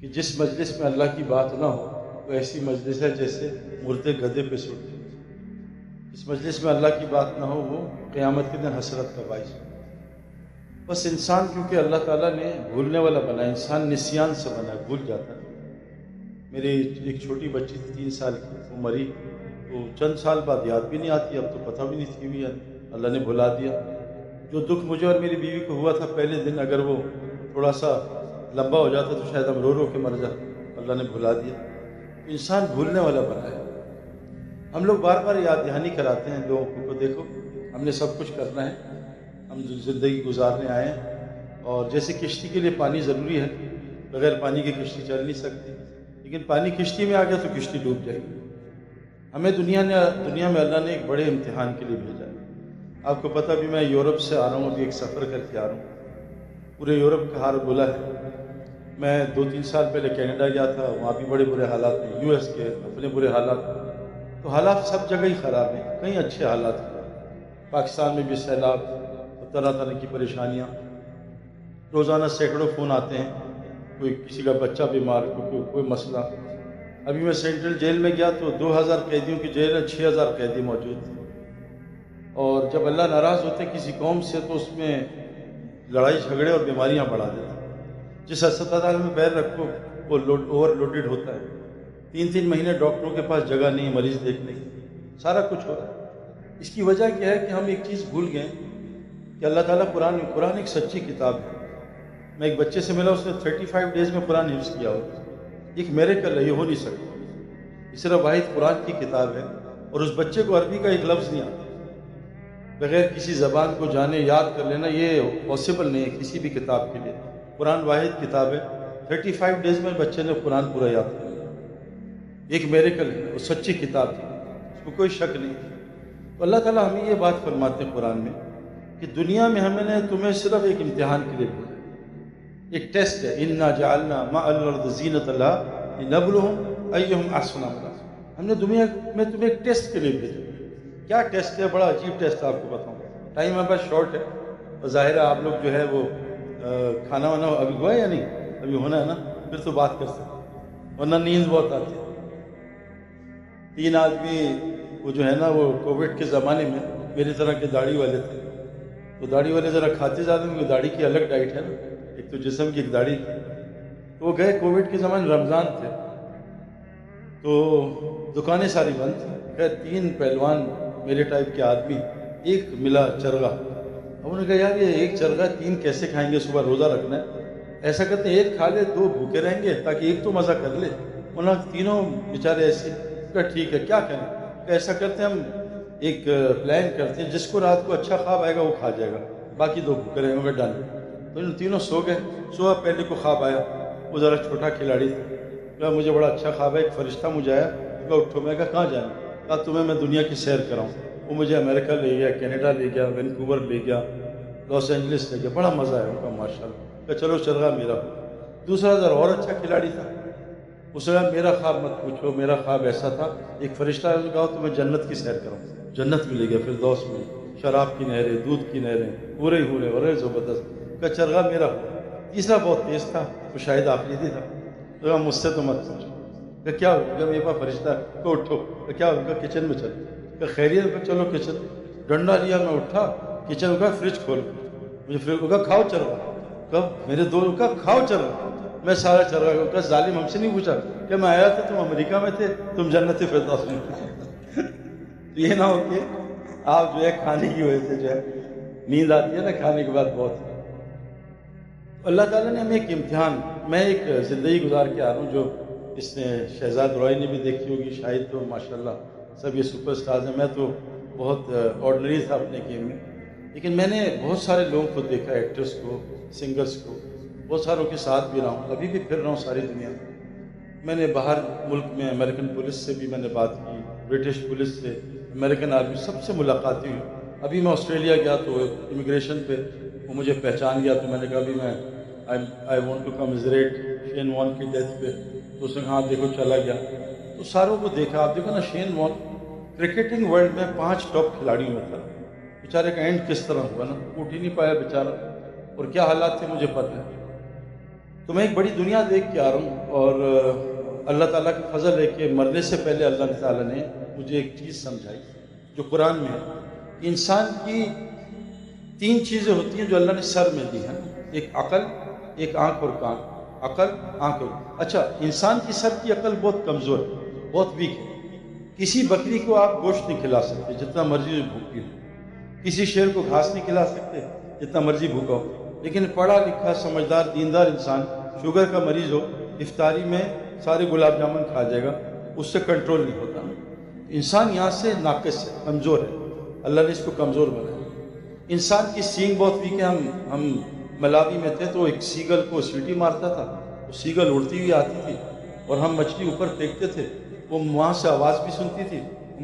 کہ جس مجلس میں اللہ کی بات نہ ہو وہ ایسی مجلس ہے جیسے مردے گدھے پہ سوٹے۔ جس مجلس میں اللہ کی بات نہ ہو وہ قیامت کے دن حسرت کا باعث ہو۔ بس انسان کیونکہ اللہ تعالیٰ نے بھولنے والا بنا ہے، انسان نسیان سے بنا ہے، بھول جاتا ہے۔ میری ایک چھوٹی بچی تھی 3 سال کی، وہ مری تو چند سال بعد یاد بھی نہیں آتی، اب تو پتہ بھی نہیں تھی بھی، اللہ نے بھلا دیا۔ جو دکھ مجھے اور میری بیوی کو ہوا تھا پہلے دن، اگر وہ تھوڑا سا لمبا ہو جاتا تو شاید ہم رو رو کے مر جاتے، اللہ نے بھلا دیا۔ انسان بھولنے والا بنا ہے۔ ہم لوگ بار بار یاد دہانی کراتے ہیں لوگوں کو، دیکھو ہم نے سب کچھ کرنا ہے، ہم زندگی گزارنے آئے ہیں، اور جیسے کشتی کے لیے پانی ضروری ہے، بغیر پانی کے کشتی چل نہیں سکتی، لیکن پانی کشتی میں آ گیا تو کشتی ڈوب جائے گی۔ ہمیں دنیا میں اللہ نے ایک بڑے امتحان کے لیے بھیجا ہے۔ آپ کو پتہ بھی، میں یورپ سے آ رہا ہوں، ابھی ایک سفر کر کے آ رہا ہوں، پورے یورپ کا حال بلا ہے۔ میں 2-3 سال پہلے کینیڈا گیا تھا، وہاں بھی بڑے برے حالات ہیں، یو ایس کے اپنے برے حالات ہیں، تو حالات سب جگہ ہی خراب ہیں، کہیں اچھے حالات ہیں۔ پاکستان میں بھی سیلاب اور طرح طرح کی پریشانیاں، روزانہ سینکڑوں فون آتے ہیں، کوئی کسی کا بچہ بیمار، کوئی مسئلہ۔ ابھی میں سینٹرل جیل میں گیا تو 2000 قیدیوں کی جیل ہے، 6000 قیدی موجود تھے، اور جب اللہ ناراض ہوتے کسی قوم سے تو اس میں لڑائی جھگڑے اور بیماریاں بڑھا دیتے ہیں۔ جس ہسپتال میں پیر رکھو وہ اوور لوڈڈ ہوتا ہے، 3 مہینے ڈاکٹروں کے پاس جگہ نہیں مریض دیکھنے کی، سارا کچھ ہو رہا ہے۔ اس کی وجہ کیا ہے کہ ہم ایک چیز بھول گئے کہ اللہ تعالیٰ قرآن ایک سچی کتاب ہے۔ میں ایک بچے سے ملا، اس نے 35 ڈیز میں قرآن حفظ کیا ہو، ایک میریکل ہے، یہ ہو نہیں سکتا۔ یہ صرف واحد قرآن کی کتاب ہے، اور اس بچے کو عربی کا ایک لفظ نہیں آتا، بغیر کسی زبان کو جانے یاد کر لینا یہ پاسبل نہیں ہے کسی بھی کتاب کے لیے۔ قرآن واحد کتاب ہے، 35 ڈیز میں بچے نے قرآن پورا یاد کر لیا، ایک میریکل ہے، وہ سچی کتاب تھی، اس میں کوئی شک نہیں۔ تو اللہ تعالیٰ ہمیں یہ بات فرماتے ہیں قرآن میں کہ دنیا میں ہم نے تمہیں صرف ایک امتحان کے لیے بھیجا، ایک ٹیسٹ ہے، اِنَّا جَعَلْنَا مَعَ الْأَرْضِ زِینَةً لَهَا لِنَبْلُوَهُمْ أَيُّهُمْ أَحْسَنُ عَمَلًا۔ ہم نے دنیا میں تمہیں ایک ٹیسٹ کے لیے بھیجا۔ کیا ٹیسٹ ہے؟ بڑا عجیب ٹیسٹ آپ کو بتاؤں، ٹائم ہمارے پاس شارٹ ہے، اور ظاہر ہے آپ لوگ جو ہے وہ کھانا وانا ابھی ہوا ہے یا نہیں؟ ابھی ہونا ہے نا، پھر تو بات کر سکتے، ورنہ نیند بہت آتی ہے۔ 3 آدمی وہ جو ہے نا، وہ کووڈ کے زمانے میں میری طرح کے داڑھی والے تھے، تو داڑھی والے ذرا کھاتے زیادہ، کیونکہ داڑھی کی الگ ڈائٹ ہے نا، ایک تو جسم کی ایک داڑھی کی، تو وہ گئے کووڈ کے زمانے، رمضان تھے، تو دکانیں ساری بند تھیں۔ خیر 3 پہلوان میرے ٹائپ کے آدمی، ایک ملا چرغا، اب انہوں نے کہا یار یہ ایک چرغا 3 کیسے کھائیں گے، صبح روزہ رکھنا ہے، ایسا کرتے ہیں 1 کھا لے 2 بھوکے رہیں گے تاکہ 1 تو مزہ کر لے۔ انہوں نے تینوں بیچارے ایسے کہا ٹھیک ہے کیا کریں، کہ ایسا کرتے ہیں ہم ایک پلان کرتے ہیں، جس کو رات کو اچھا خواب آئے گا وہ کھا جائے گا، باقی 2 بھوکے رہیں گے، ڈن۔ تو ان تینوں سو گئے، صبح پہلے کو خواب آیا، وہ ذرا چھوٹا کھلاڑی تھا، کہا مجھے بڑا اچھا خواب ہے، ایک فرشتہ مجھے آیا، کہا اٹھو، میں کہا کہاں جانا؟ کہا تمہیں میں دنیا کی سیر کراؤں۔ وہ مجھے امریکہ لے گیا، کینیڈا لے گیا، وینکوور لے گیا، لاس اینجلس لے گیا، بڑا مزہ آیا، ان کا ماشاء اللہ۔ کہا چلو چرغا میرا ہو۔ دوسرا ذرا اور اچھا کھلاڑی تھا، اس نے کہا میرا خواب مت پوچھو، میرا خواب ایسا تھا، ایک فرشتہ نے کہا تمہیں جنت کی سیر کراؤں، جنت میں لے گیا، فردوس میں، شراب کی نہریں، دودھ کی نہریں، پورے ہی ہورے، اور زبردست۔ کہا چرغا میرا ہو۔ تیسرا بہت تیز تھا، وہ شاید آفریدی تھا، تو کہا مجھ سے تو مت پوچھو۔ کہ کیا ہو؟ کہ میرے پاس فرشتہ ہے، کہ اٹھو۔ کہ کیا ہو؟ کہ کچن میں چلو۔ کہ خیریت؟ کہ چلو کچن۔ ڈنڈا لیا، میں اٹھا کچن کا، فریج کھول، مجھے فریج کو کہا کھاؤ چرغا۔ کب؟ میرے دو کا کھاؤ چرغا۔ میں سارا چرغا کو کہا ظالم ہم سے نہیں پوچھا کہ میں آیا تھا، تم امریکہ میں تھے، تم جنت فردوس میں تھے۔ یہ نہ ہو کہ آپ جو ہے کھانے کی وجہ سے جو ہے نیند آتی ہے نا کھانے کے بعد بہت۔ اللہ تعالیٰ نے ہمیں ایک امتحان، میں ایک زندگی گزار کے آ رہا ہوں جو اس نے شہزاد روائے نے بھی دیکھی ہوگی، شاہد تو ماشاءاللہ سب یہ سپر سٹارز ہیں، میں تو بہت آرڈنری تھا اپنے گیم میں، لیکن میں نے بہت سارے لوگوں کو دیکھا، ایکٹرز کو، سنگرز کو، بہت ساروں کے ساتھ بھی رہا ہوں، ابھی بھی پھر رہا ہوں ساری دنیا میں۔ میں نے باہر ملک میں امریکن پولیس سے بھی میں نے بات کی، برٹش پولیس سے، امریکن آرمی، سب سے ملاقاتیں ہوئی۔ ابھی میں آسٹریلیا گیا تو امیگریشن پہ وہ مجھے پہچان گیا، تو میں نے کہا ابھی میں آئی وانٹ ٹو کمزریٹ شین وان کی ڈیتھ پہ، تو اس نے کہا دیکھو چلا گیا، تو ساروں کو دیکھا۔ آپ دیکھو نا، شین وان کرکٹنگ ورلڈ میں 5 ٹاپ کھلاڑیوں میں تھا، بیچارے کا اینڈ کس طرح ہوا نا، اٹھ ہی نہیں پایا بیچارہ، اور کیا حالات تھے مجھے پتہ ہے۔ تو میں ایک بڑی دنیا دیکھ کے آ رہا ہوں، اور اللہ تعالیٰ کا فضل ہے کہ مرنے سے پہلے اللہ تعالیٰ نے مجھے ایک چیز سمجھائی جو قرآن میں ہے کہ انسان کی 3 چیزیں ہوتی ہیں جو اللہ نے سر میں دی ہیں، ایک عقل، ایک آنکھ اور کان۔ عقل، آنکھ اور اچھا، انسان کی سر کی عقل بہت کمزور ہے، بہت ویک ہے۔ کسی بکری کو آپ گوشت نہیں کھلا سکتے جتنا مرضی بھوکی ہو، کسی شیر کو گھاس نہیں کھلا سکتے جتنا مرضی بھوکا ہو، لیکن پڑھا لکھا سمجھدار دیندار انسان شوگر کا مریض ہو، افطاری میں سارے گلاب جامن کھا جائے گا، اس سے کنٹرول نہیں ہوتا۔ انسان یہاں سے ناقص ہے، کمزور ہے، اللہ نے اس کو کمزور بنایا۔ انسان کی سینگ بہت ویک ہے۔ ہم ملاوی میں تھے تو ایک سیگل کو سیٹی مارتا تھا، وہ سیگل اڑتی ہوئی آتی تھی اور ہم مچھلی اوپر پھینکتے تھے، وہ وہاں سے آواز بھی سنتی تھی،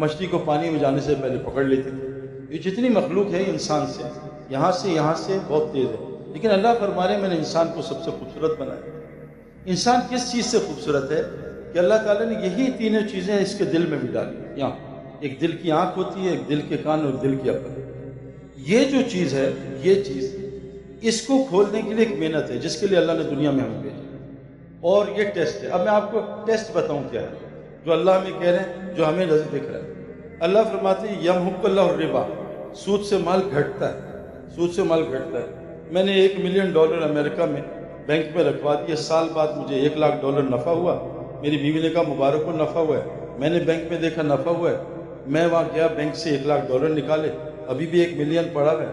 مچھلی کو پانی میں جانے سے پہلے پکڑ لیتی تھی۔ یہ جتنی مخلوق ہے انسان سے یہاں سے بہت تیز ہے، لیکن اللہ فرما رہے ہیں میں نے انسان کو سب سے خوبصورت بنایا۔ انسان کس چیز سے خوبصورت ہے کہ اللہ تعالیٰ نے یہی 3 چیزیں اس کے دل میں بھی ڈالی۔ یہاں ایک دل کی آنکھ ہوتی ہے، ایک دل کے کان اور دل کی عقل۔ یہ جو چیز ہے، یہ چیز اس کو کھولنے کے لیے ایک محنت ہے جس کے لیے اللہ نے دنیا میں ہمیں بھیجا، اور یہ ٹیسٹ ہے۔ اب میں آپ کو ٹیسٹ بتاؤں کیا ہے جو اللہ ہمیں کہہ رہے ہیں، جو ہمیں نظر دکھ رہا ہے۔ اللہ فرماتے ہیں یمحق اللہ الربا، سود سے مال گھٹتا ہے، سود سے مال گھٹتا ہے۔ میں نے $1 ملین امریکہ میں بینک میں رکھوا دیے، سال بعد مجھے $1 لاکھ نفع ہوا۔ میری بیوی نے کہا مبارک ہو، نفع ہوا ہے۔ میں نے بینک میں دیکھا نفع ہوا ہے، میں وہاں گیا بینک سے $1 لاکھ نکالے، ابھی بھی $1 ملین پڑا ہے۔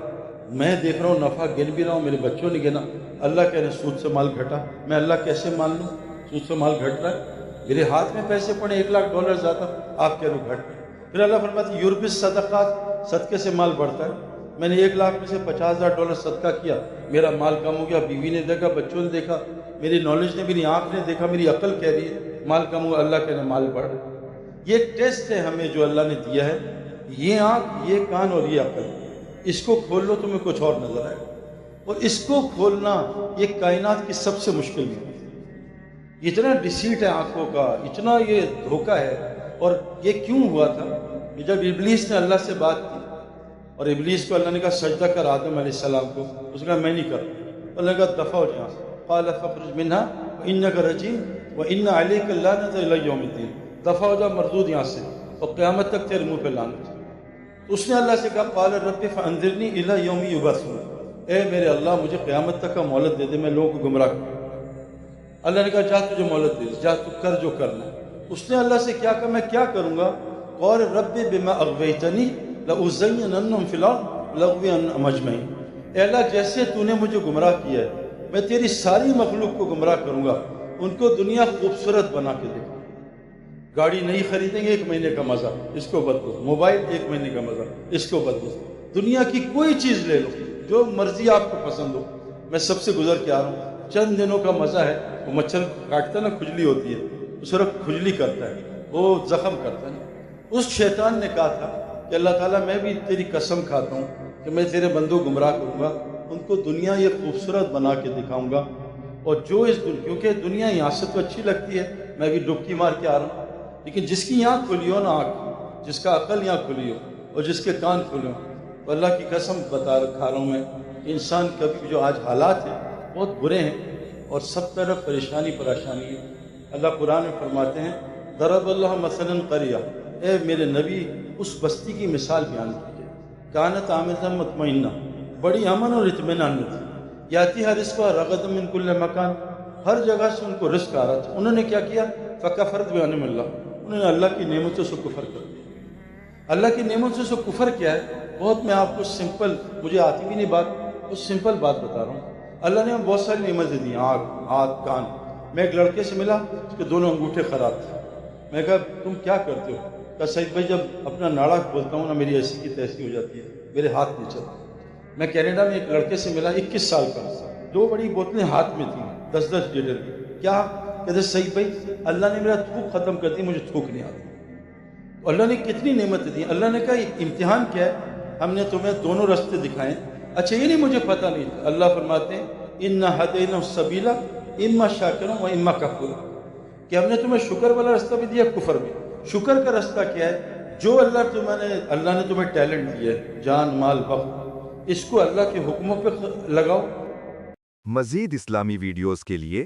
میں دیکھ رہا ہوں نفع گن بھی رہا ہوں، میرے بچوں نے گنا۔ اللہ کہہ رہے ہیں سود سے مال گھٹا، میں اللہ کیسے مان لوں سود سے مال گھٹ رہا ہے؟ میرے ہاتھ میں پیسے پڑے $1 لاکھ زیادہ، آپ کہہ رہے ہو گھٹ۔ پھر اللہ فرماتے ہیں یوربی صدقات، صدقے سے مال بڑھتا ہے۔ میں نے $1 لاکھ میں سے $50,000 صدقہ کیا، میرا مال کم ہو گیا۔ بیوی نے دیکھا، بچوں نے دیکھا، میری نالج نے، میری آنکھ نے دیکھا، میری عقل کہہ رہی ہے مال کم ہوا، اللہ کہہ رہے ہیں مال بڑھ۔ یہ ایک ٹیسٹ ہے ہمیں جو اللہ نے دیا ہے، یہ آنکھ، یہ کان اور یہ عقل، اس کو کھول لو تمہیں کچھ اور نظر آئے گا۔ اور اس کو کھولنا یہ کائنات کی سب سے مشکل بھی ہے۔ اتنا ڈیسیٹ ہے آنکھوں کا، اتنا یہ دھوکہ ہے۔ اور یہ کیوں ہوا تھا کہ جب ابلیس نے اللہ سے بات کی اور ابلیس کو اللہ نے کہا سجدہ کر آدم علیہ السلام کو، اس نے کہا میں نہیں کرتا۔ اللہ نے کہا دفع ہو جہاں سے، قال فاخرج منها وانک رجیم وان علیک اللعنۃ الی یوم الدین، دفع ہو جا، مردود یہاں سے، اور قیامت تک تیرے منہ پہ لعنت۔ تو اس نے اللہ سے کہا قال رب فانذرنی الی یوم یبعثون، اے میرے اللہ مجھے قیامت تک کا مہلت دے دے، میں لوگوں کو گمراہ کروں۔ اللہ نے کہا جا تجھے مہلت دے دی، جا تو کر جو کرنا ہے۔ اس نے اللہ سے کیا کہا میں کیا کروں گا؟ قال رب بما اغویتنی لأزیننہم فی الارض لأغوینہم اجمعین، اے اللہ جیسے تو نے مجھے گمراہ کیا ہے میں تیری ساری مخلوق کو گمراہ کروں گا، ان کو دنیا خوبصورت بنا کے دکھاؤں۔ گاڑی نہیں خریدیں گے 1 مہینے کا مزہ، اس کو بدلو، موبائل 1 مہینے کا مزہ، اس کو بدلو، دنیا کی کوئی چیز لے لو جو مرضی آپ کو پسند ہو۔ میں سب سے گزر کے آ رہا ہوں، چند دنوں کا مزہ ہے، وہ مچھر کاٹتا نا، کھجلی ہوتی ہے، اس وقت کھجلی کرتا ہے، وہ زخم کرتا ہے۔ اس شیطان نے کہا تھا کہ اللہ تعالیٰ میں بھی تیری قسم کھاتا ہوں کہ میں تیرے بندوں گمراہ کروں گا، ان کو دنیا یہ خوبصورت بنا کے دکھاؤں گا، اور جو اس کیونکہ دنیا یہاں سے تو اچھی لگتی ہے، میں بھی ڈبکی مار کے آ رہا ہوں، لیکن جس کی آنکھ کھلی ہو نا، آنکھ جس کا عقل یہاں کھلی ہو اور جس کے کان کھلے ہوں، تو اللہ کی قسم کھا رہا ہوں میں، انسان کبھی جو آج حالات ہیں بہت برے ہیں اور سب طرف پریشانی ہے۔ اللہ قرآن میں فرماتے ہیں ضرب اللہ مثلا قریہ، اے میرے نبی اس بستی کی مثال بیان کیجیے، کانت آمنۃ مطمئنہ، بڑی امن اور اطمینان میں تھی، یاتیہا رزقہا رغدا من کل مکان، ہر جگہ سے ان کو رزق آ رہا تھا۔ انہوں نے کیا کیا؟ فکفرت بانعم اللہ، انہوں نے اللہ کی نعمتوں سے کفر کر دیا۔ اللہ کی نعمتوں سے کفر کیا ہے؟ بہت میں آپ کو سمپل، مجھے آتی بھی نہیں بات، اس سمپل بات بتا رہا ہوں۔ اللہ نے ہمیں بہت ساری نعمتیں دی، آنکھ، ہاتھ، کان۔ میں ایک لڑکے سے ملا، اس کے دونوں انگوٹھے خراب تھے۔ میں کہا تم کیا کرتے ہو؟ کہا سعید بھائی جب اپنا ناڑا کھولتا ہوں نا میری ایسی کی تیسی ہو جاتی ہے، میرے ہاتھ نہیں چلتے۔ میں کینیڈا میں ایک لڑکے سے ملا 21 سال کا، 2 بڑی بوتلیں ہاتھ میں تھیں 10-10 لیٹر کی۔ کیا؟ کہتے سعید بھائی اللہ نے میرا تھوک ختم کر دی، مجھے تھوک نہیں آتی۔ تو اللہ نے کتنی نعمتیں دی۔ اللہ نے کہا یہ امتحان کیا ہے؟ ہم نے تمہیں دونوں راستے دکھائے۔ اچھا یہ نہیں مجھے پتہ نہیں تھا۔ اللہ فرماتے ہیں اِنَّا هَدَيْنَاهُ السَّبِيلَ إِمَّا شَاكِرًا وَإِمَّا كَفُورًا، کہ ہم نے تمہیں شکر والا راستہ بھی دیا، کفر بھی۔ شکر کا راستہ کیا ہے؟ جو اللہ نے تمہیں ٹیلنٹ دیا ہے، جان، مال، وقت، اس کو اللہ کے حکموں پہ لگاؤ۔ مزید اسلامی ویڈیوز کے لیے